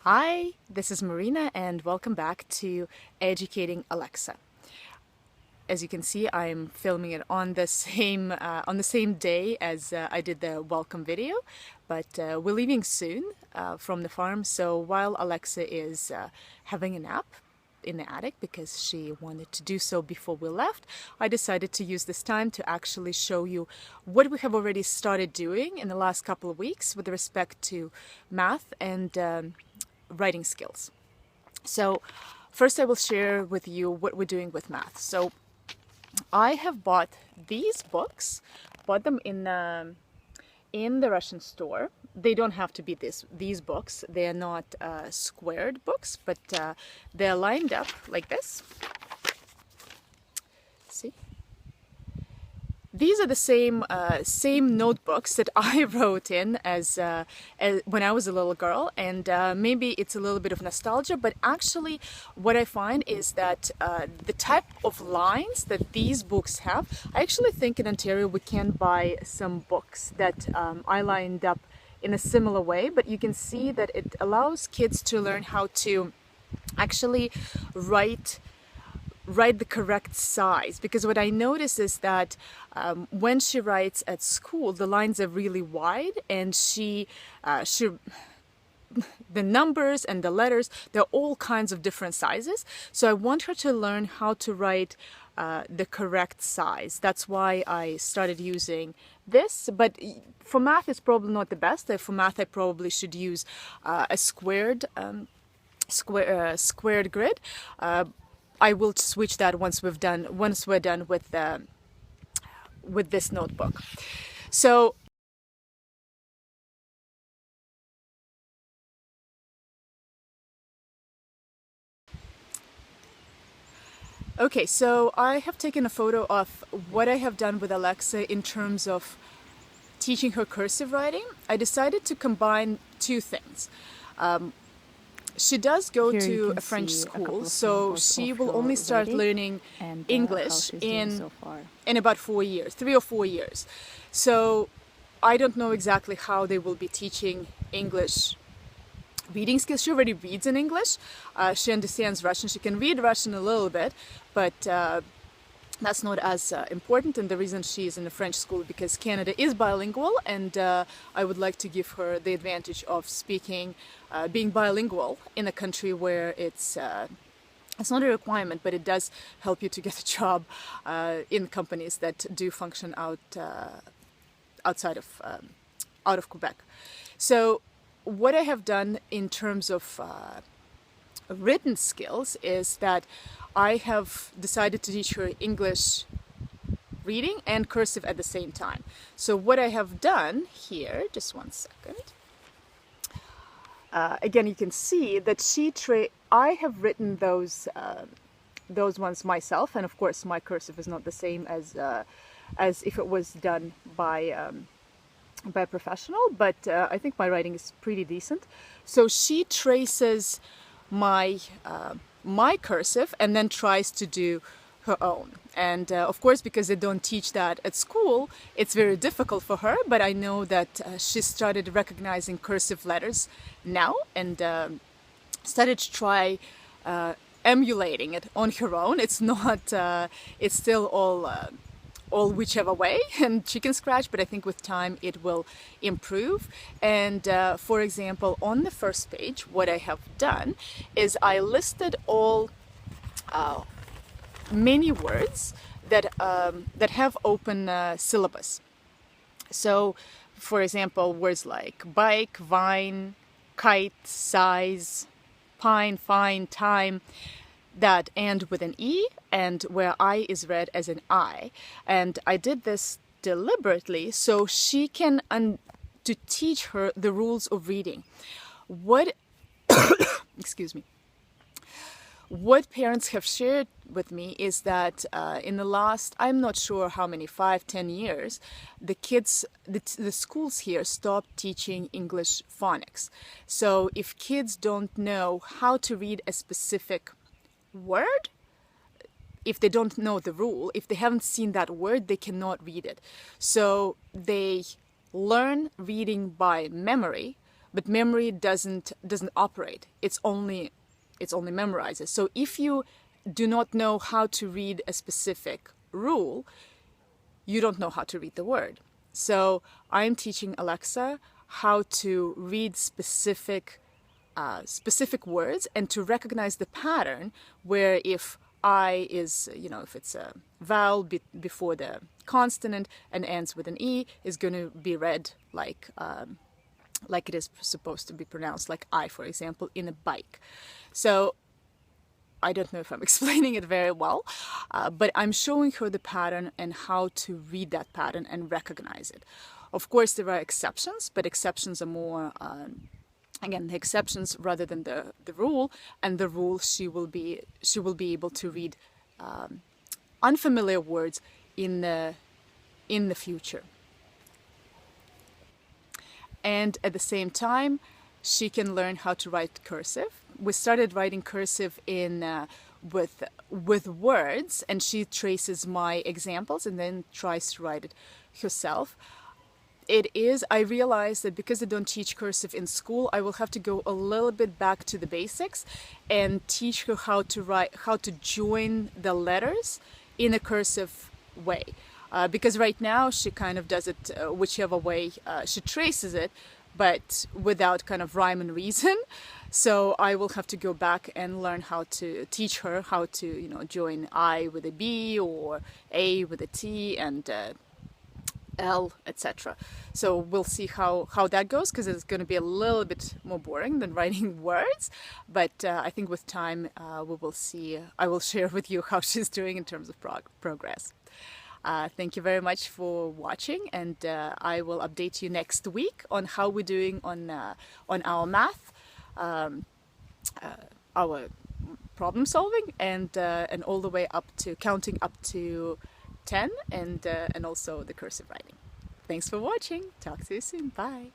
Hi, this is Marina and welcome back to Educating Alexa. As you can see, I'm filming it on the same day as I did the welcome video, but we're leaving soon from the farm. So while Alexa is having a nap in the attic because she wanted to do so before we left, I decided to use this time to actually show you what we have already started doing in the last couple of weeks with respect to math and writing skills. So first I will share with you what we're doing with math. So I have bought these books, bought them in the Russian store. They don't have to be these books. They are not squared books, but they're lined up like this. See? These are the same notebooks that I wrote in as when I was a little girl, and maybe it's a little bit of nostalgia, but actually what I find is that the type of lines that these books have, I actually think in Ontario we can buy some books that I lined up in a similar way, but you can see that it allows kids to learn how to actually write the correct size, because what I notice is that when she writes at school the lines are really wide, and she the numbers and the letters, they're all kinds of different sizes. So I want her to learn how to write the correct size. That's why I started using this. But for math it's probably not the best. For math I probably should use a squared grid. I will switch that once we're done with this notebook. So okay, so I have taken a photo of what I have done with Alexa in terms of teaching her cursive writing. I decided to combine two things. She does go to a French school, so she will only start learning English in about 4 years, 3 or 4 years. So I don't know exactly how they will be teaching English reading skills. She already reads in English. She understands Russian. She can read Russian a little bit, but that's not as important. And the reason she is in a French school because Canada is bilingual, and I would like to give her the advantage of being bilingual in a country where it's not a requirement, but it does help you to get a job in companies that do function outside of Quebec. So what I have done in terms of written skills is that I have decided to teach her English reading and cursive at the same time. So what I have done here, just one second. Again, you can see that I have written those ones myself, and of course my cursive is not the same as if it was done by a professional, but I think my writing is pretty decent. So she traces my cursive and then tries to do her own. And of course, because they don't teach that at school, it's very difficult for her, but I know that she started recognizing cursive letters now, and started to try emulating it on her own. It's not, it's still all whichever way and chicken scratch, but I think with time it will improve. And for example, on the first page, what I have done is I listed all many words that have open syllabus. So for example, words like bike, vine, kite, size, pine, fine, time, that end with an E and where I is read as an I. And I did this deliberately so she can to teach her the rules of reading. What excuse me. What parents have shared with me is that in the last, I'm not sure how many, 5-10 years, the schools here stopped teaching English phonics. So if kids don't know how to read a specific word, if they don't know the rule, if they haven't seen that word, they cannot read it. So they learn reading by memory, but memory doesn't operate. It's only memorizes. So if you do not know how to read a specific rule, you don't know how to read the word. So I'm teaching Alexa how to read specific words and to recognize the pattern where if I is, if it's a vowel before the consonant and ends with an E, is going to be read like it is supposed to be pronounced, like I, for example, in a bike. So I don't know if I'm explaining it very well, but I'm showing her the pattern and how to read that pattern and recognize it. Of course, there are exceptions, but exceptions are more, again, the exceptions rather than the rule. And the rule, she will be able to read unfamiliar words in the future. And at the same time, she can learn how to write cursive. We started writing cursive with words, and she traces my examples and then tries to write it herself. I realize that because I don't teach cursive in school, I will have to go a little bit back to the basics and teach her how to join the letters in a cursive way. Because right now she kind of does it whichever way she traces it, but without kind of rhyme and reason. So I will have to go back and learn how to teach her how to, join I with a B or A with a T and L, etc. So we'll see how that goes, because it's going to be a little bit more boring than writing words. But I think with time we will see. I will share with you how she's doing in terms of progress. Thank you very much for watching, and I will update you next week on how we're doing on our math, our problem solving, and all the way up to counting up to 10, and also the cursive writing. Thanks for watching. Talk to you soon. Bye.